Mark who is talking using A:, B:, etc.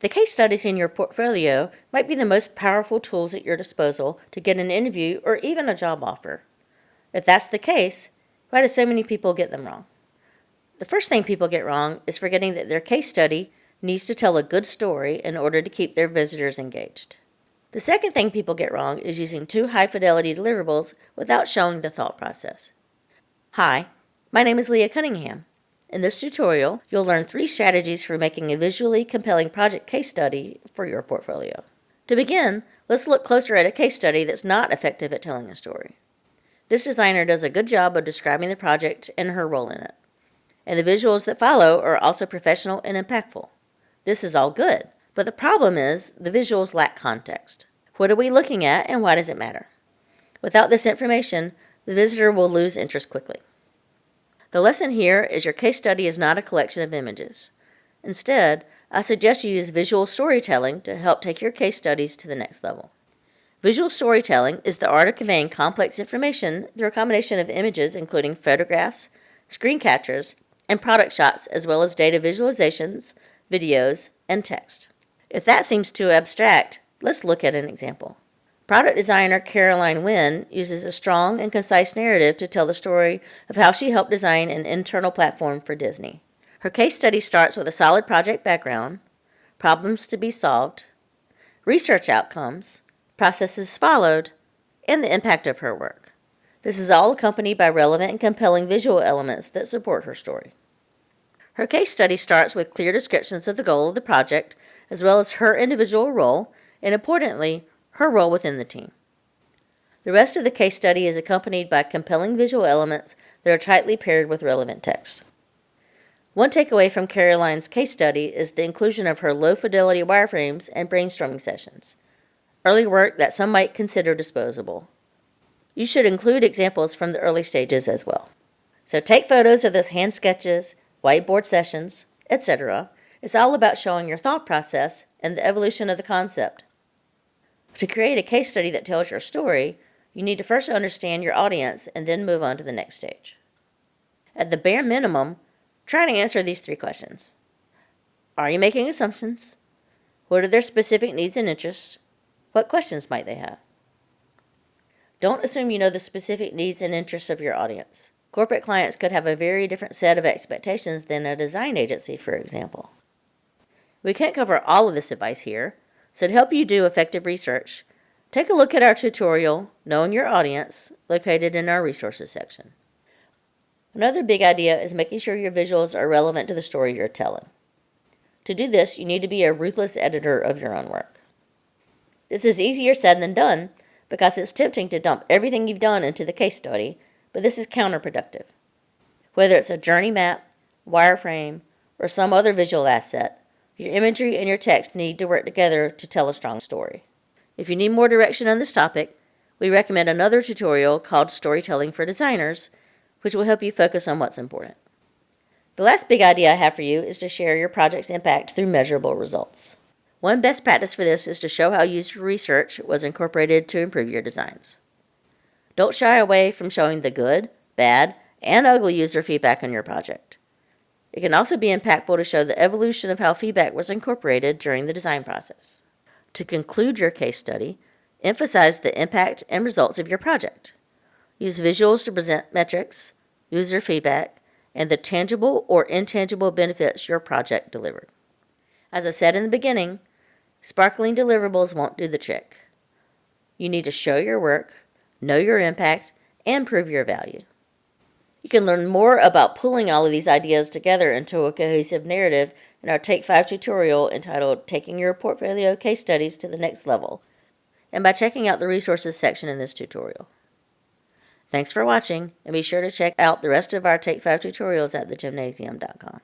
A: The case studies in your portfolio might be the most powerful tools at your disposal to get an interview or even a job offer. If that's the case, why do so many people get them wrong? The first thing people get wrong is forgetting that their case study needs to tell a good story in order to keep their visitors engaged. The second thing people get wrong is using too high-fidelity deliverables without showing the thought process. Hi, my name is Leah Cunningham. In this tutorial, you'll learn 3 strategies for making a visually compelling project case study for your portfolio. To begin, let's look closer at a case study that's not effective at telling a story. This designer does a good job of describing the project and her role in it. And the visuals that follow are also professional and impactful. This is all good, but the problem is the visuals lack context. What are we looking at and why does it matter? Without this information, the visitor will lose interest quickly. The lesson here is your case study is not a collection of images. Instead, I suggest you use visual storytelling to help take your case studies to the next level. Visual storytelling is the art of conveying complex information through a combination of images including photographs, screen captures, and product shots, as well as data visualizations, videos, and text. If that seems too abstract, let's look at an example. Product designer Caroline Wynn uses a strong and concise narrative to tell the story of how she helped design an internal platform for Disney. Her case study starts with a solid project background, problems to be solved, research outcomes, processes followed, and the impact of her work. This is all accompanied by relevant and compelling visual elements that support her story. Her case study starts with clear descriptions of the goal of the project, as well as her individual role, and importantly, her role within the team. The rest of the case study is accompanied by compelling visual elements that are tightly paired with relevant text. One takeaway from Caroline's case study is the inclusion of her low-fidelity wireframes and brainstorming sessions, early work that some might consider disposable. You should include examples from the early stages as well. So take photos of those hand sketches, whiteboard sessions, etc. It's all about showing your thought process and the evolution of the concept. To create a case study that tells your story, you need to first understand your audience and then move on to the next stage. At the bare minimum, try to answer these 3 questions. Are you making assumptions? What are their specific needs and interests? What questions might they have? Don't assume you know the specific needs and interests of your audience. Corporate clients could have a very different set of expectations than a design agency, for example. We can't cover all of this advice here, so to help you do effective research, take a look at our tutorial, Knowing Your Audience, located in our resources section. Another big idea is making sure your visuals are relevant to the story you're telling. To do this, you need to be a ruthless editor of your own work. This is easier said than done because it's tempting to dump everything you've done into the case study, but this is counterproductive. Whether it's a journey map, wireframe, or some other visual asset, your imagery and your text need to work together to tell a strong story. If you need more direction on this topic, we recommend another tutorial called Storytelling for Designers, which will help you focus on what's important. The last big idea I have for you is to share your project's impact through measurable results. One best practice for this is to show how user research was incorporated to improve your designs. Don't shy away from showing the good, bad, and ugly user feedback on your project. It can also be impactful to show the evolution of how feedback was incorporated during the design process. To conclude your case study, emphasize the impact and results of your project. Use visuals to present metrics, user feedback, and the tangible or intangible benefits your project delivered. As I said in the beginning, sparkling deliverables won't do the trick. You need to show your work, know your impact, and prove your value. You can learn more about pulling all of these ideas together into a cohesive narrative in our Take 5 tutorial entitled Taking Your Portfolio Case Studies to the Next Level, and by checking out the resources section in this tutorial. Thanks for watching, and be sure to check out the rest of our Take 5 tutorials at thegymnasium.com.